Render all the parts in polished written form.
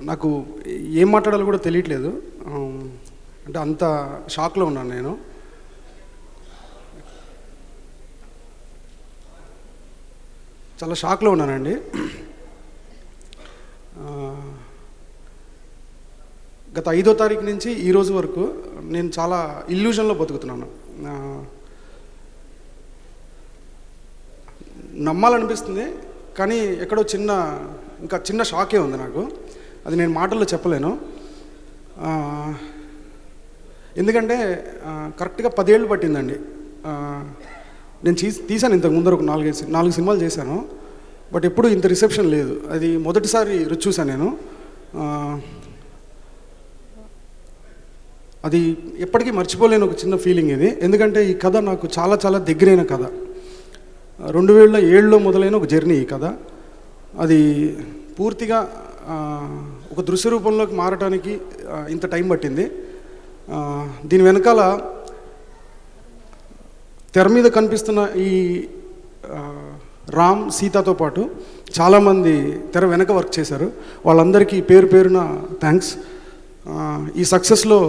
నాకు ఏం మాట్లాడాలో కూడా తెలియట్లేదు. అంటే అంత షాక్లో ఉన్నాను నేను. చాలా షాక్లో ఉన్నానండి. గత 5వ తారీఖు నుంచి ఈరోజు వరకు నేను చాలా ఇల్యూజన్లో బతుకుతున్నాను. నమ్మాలనిపిస్తుంది, కానీ ఎక్కడో ఇంకా చిన్న షాకే ఉంది నాకు. అది నేను మాటల్లో చెప్పలేను. ఎందుకంటే కరెక్ట్గా 10 ఏళ్ళు పట్టిందండి. నేను తీశాను ఇంతకు ముందర ఒక 4 సినిమాలు చేశాను, బట్ ఎప్పుడు ఇంత రిసెప్షన్ లేదు. అది మొదటిసారి రుచి చూశాను నేను. అది ఎప్పటికీ మర్చిపోలేని ఒక చిన్న ఫీలింగ్ ఇది. ఎందుకంటే ఈ కథ నాకు చాలా చాలా దగ్గరైన కథ. 2007లో మొదలైన ఒక జర్నీ ఈ కథ. అది పూర్తిగా ఒక దృశ్య రూపంలోకి మారటానికి ఇంత టైం పట్టింది. దీని వెనకాల తెర మీద కనిపిస్తున్న ఈ రామ్, సీతతో పాటు చాలామంది తెర వెనక వర్క్ చేశారు. వాళ్ళందరికీ పేరు పేరున థ్యాంక్స్. ఈ సక్సెస్లో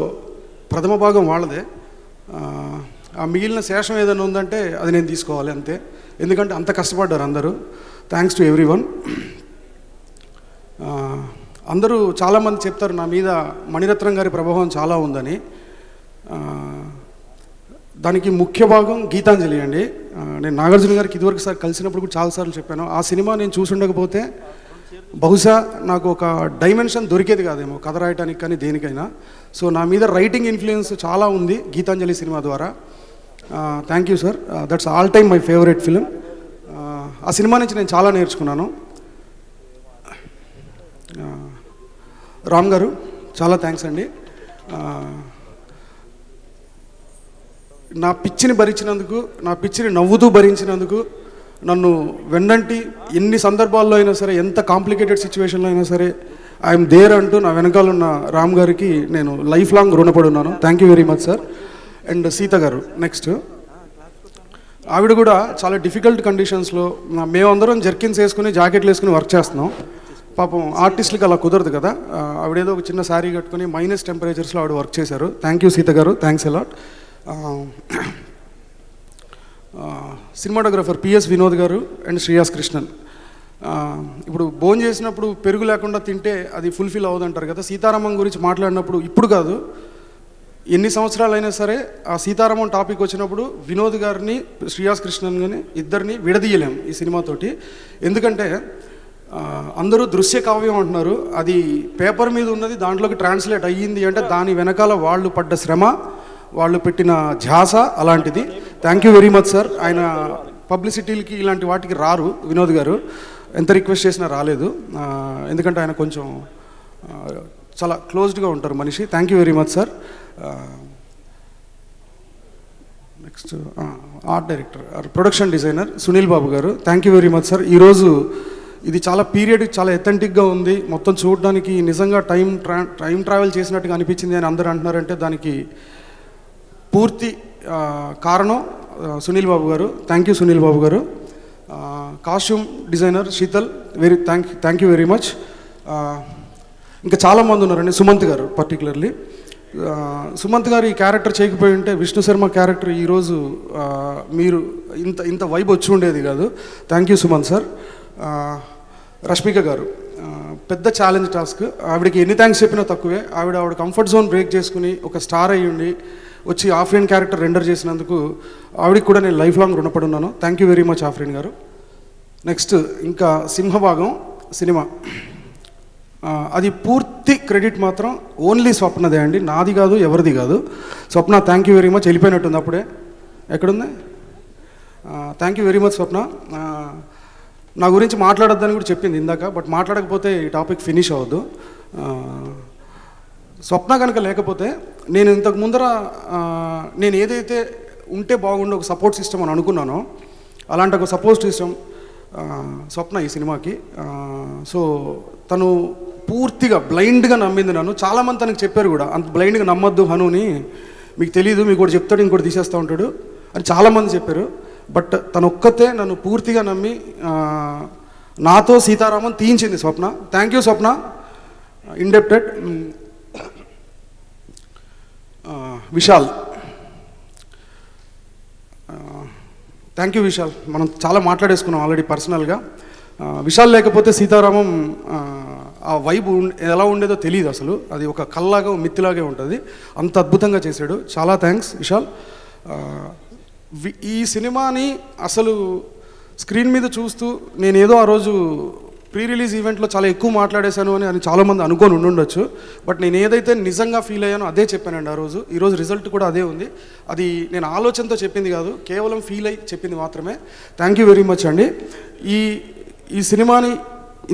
ప్రథమ భాగం వాళ్ళదే. ఆ మిగిలిన శేషం ఏదైనా ఉందంటే అది నేను తీసుకోవాలి అంతే. ఎందుకంటే అంత కష్టపడ్డారు అందరూ. Thanks to everyone. అందరూ చాలామంది చెప్తారు నా మీద మణిరత్నం గారి ప్రభావం చాలా ఉందని. దానికి ముఖ్య భాగం గీతాంజలి అండి. నేను నాగార్జున గారికి ఇదివరకు సార్ కలిసినప్పుడు కూడా చాలాసార్లు చెప్పాను, ఆ సినిమా నేను చూసి ఉండకపోతే బహుశా నాకు ఒక డైమెన్షన్ దొరికేది కాదేమో కథ రాయటానికి కానీ దేనికైనా. సో నా మీద రైటింగ్ ఇన్ఫ్లుయెన్స్ చాలా ఉంది గీతాంజలి సినిమా ద్వారా. Thank you sir. That's all time my favourite film. ఆ సినిమా నుంచి నేను చాలా నేర్చుకున్నాను. రామ్ గారు చాలా థ్యాంక్స్ అండి. నా పిచ్చిని భరించినందుకు, నా పిచ్చిని నవ్వుతూ భరించినందుకు, నన్ను వెన్నంటి ఎన్ని సందర్భాల్లో అయినా సరే, ఎంత కాంప్లికేటెడ్ సిచ్యువేషన్లో అయినా సరే ఐఎమ్ దేర్ అంటూ నా వెనకాల ఉన్న రామ్ గారికి నేను లైఫ్ లాంగ్ రుణపడి ఉన్నాను. Thank you very much sir. And Sita గారు నెక్స్ట్. ఆవిడ కూడా చాలా డిఫికల్ట్ కండిషన్స్లో, మేమందరం జర్కిన్స్ వేసుకుని జాకెట్లు వేసుకుని వర్క్ చేస్తున్నాం. పాపం ఆర్టిస్టులకి అలా కుదరదు కదా. ఆవిడేదో ఒక చిన్న శారీ కట్టుకుని మైనస్ టెంపరేచర్స్లో ఆవిడ వర్క్ చేశారు. థ్యాంక్ యూ సీత గారు, thanks a lot. Cinematographer PS Vinod గారు అండ్ శ్రీయాస్ కృష్ణన్. ఇప్పుడు భోజనం చేసినప్పుడు పెరుగు లేకుండా తింటే అది ఫుల్ఫిల్ అవ్వదంటారు కదా. సీతారామం గురించి మాట్లాడినప్పుడు ఇప్పుడు కాదు, ఎన్ని సంవత్సరాలైనా సరే ఆ సీతారామం టాపిక్ వచ్చినప్పుడు వినోద్ గారిని, శ్రీయాస్ కృష్ణన్ గారిని ఇద్దరిని విడదీయలేం ఈ సినిమాతోటి. ఎందుకంటే అందరూ దృశ్య కావ్యం అంటున్నారు, అది పేపర్ మీద ఉన్నది దాంట్లోకి ట్రాన్స్లేట్ అయ్యింది అంటే దాని వెనకాల వాళ్ళు పడ్డ శ్రమ, వాళ్ళు పెట్టిన ధ్యాస అలాంటిది. Thank you very much sir. ఆయన పబ్లిసిటీలకి ఇలాంటి వాటికి రారు వినోద్ గారు, ఎంత రిక్వెస్ట్ చేసినా రాలేదు. ఎందుకంటే ఆయన కొంచెం చాలా క్లోజ్డ్గా ఉంటారు మనిషి. Thank you very much sir. Next art director, production designer Sunil Babu garu. Thank you very much sir. ఈరోజు ఇది చాలా పీరియడ్, చాలా ఎథెంటిక్గా ఉంది. మొత్తం చూడడానికి నిజంగా టైం ట్రావెల్ చేసినట్టుగా అనిపించింది అని అందరూ అంటున్నారంటే దానికి పూర్తి కారణం సునీల్ బాబు గారు. థ్యాంక్ యూ సునీల్ బాబు గారు. Costume designer Sheetal, thank you very much. ఇంకా చాలామంది ఉన్నారండి. సుమంత్ గారు పర్టికులర్లీ. సుమంత్ గారు ఈ క్యారెక్టర్ చేయకపోయి ఉంటే విష్ణు శర్మ క్యారెక్టర్ ఈరోజు మీరు ఇంత వైబ్ వచ్చి ఉండేది కాదు. Thank you Sumanth sir. Rashmika గారు, పెద్ద ఛాలెంజ్ టాస్క్. ఆవిడకి ఎన్ని థ్యాంక్స్ చెప్పినా తక్కువే. ఆవిడ కంఫర్ట్ జోన్ బ్రేక్ చేసుకుని ఒక స్టార్ అయ్యుండి వచ్చి ఆఫ్రీన్ క్యారెక్టర్ రెండర్ చేసినందుకు ఆవిడకి కూడా నేను లైఫ్ లాంగ్ రుణపడి ఉన్నాను. Thank you very much Afreen గారు. నెక్స్ట్ ఇంకా సింహభాగం సినిమా, అది పూర్తి క్రెడిట్ మాత్రం ఓన్లీ స్వప్నదే అండి, నాది కాదు, ఎవరిది కాదు. స్వప్న థ్యాంక్ యూ వెరీ మచ్. వెళ్ళిపోయినట్టుంది అప్పుడే. ఎక్కడుంది? థ్యాంక్ యూ వెరీ మచ్ స్వప్న. నా గురించి మాట్లాడొద్దని కూడా చెప్పింది ఇందాక, బట్ మాట్లాడకపోతే ఈ టాపిక్ ఫినిష్ అవ్వద్దు. స్వప్న కనుక లేకపోతే నేను ఇంతకు ముందర నేను ఏదైతే ఉంటే బాగుండే ఒక సపోర్ట్ సిస్టమ్ అని అనుకున్నానో అలాంటి ఒక సపోర్ట్ సిస్టమ్ స్వప్న ఈ సినిమాకి. సో తను పూర్తిగా బ్లైండ్గా నమ్మింది నన్ను. చాలామంది తనకు చెప్పారు కూడా, అంత బ్లైండ్గా నమ్మొద్దు హనుని, మీకు తెలియదు, మీకు కూడా చెప్తాడు ఇంకోటి తీసేస్తూ ఉంటాడు అని చాలామంది చెప్పారు. బట్ తను ఒక్కతే నన్ను పూర్తిగా నమ్మి నాతో సీతారామన్ తీయించింది Swapna. Thank you Swapna. Indebted Vishal. Thank you Vishal. మనం చాలా మాట్లాడేసుకున్నాం ఆల్రెడీ పర్సనల్గా. విశాల్ లేకపోతే సీతారామం ఆ వైబ్ ఎలా ఉండేదో తెలియదు అసలు. అది ఒక కల్లాగా మిత్తిలాగే ఉంటుంది. అంత అద్భుతంగా చేశాడు. చాలా థ్యాంక్స్ విశాల్. ఈ సినిమాని అసలు స్క్రీన్ మీద చూస్తూ నేనేదో ఆ రోజు ప్రీ రిలీజ్ ఈవెంట్లో చాలా ఎక్కువ మాట్లాడేశాను అని చాలామంది అనుకొని ఉండుండొచ్చు. బట్ నేను ఏదైతే నిజంగా ఫీల్ అయ్యానో అదే చెప్పానండి ఆ రోజు. ఈరోజు రిజల్ట్ కూడా అదే ఉంది. అది నేను ఆలోచనతో చెప్పింది కాదు, కేవలం ఫీల్ అయ్యి చెప్పింది మాత్రమే. థ్యాంక్ యూ వెరీ మచ్ అండి. ఈ సినిమాని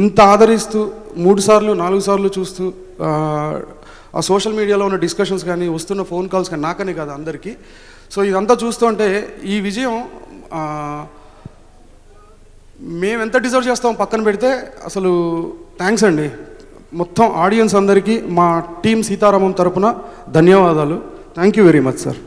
ఇంత ఆదరిస్తూ 3 సార్లు 4 సార్లు చూస్తూ ఆ సోషల్ మీడియాలో ఉన్న డిస్కషన్స్ కానీ వస్తున్న ఫోన్ కాల్స్ కానీ నాకనే కాదు అందరికీ. సో ఇదంతా చూస్తుంటే ఈ విజయం మేము ఎంత డిజర్వ్ చేస్తాం పక్కన పెడితే అసలు థ్యాంక్స్ అండి. మొత్తం ఆడియన్స్ అందరికీ మా టీం సీతారామం తరపున ధన్యవాదాలు. Thank you very much sir.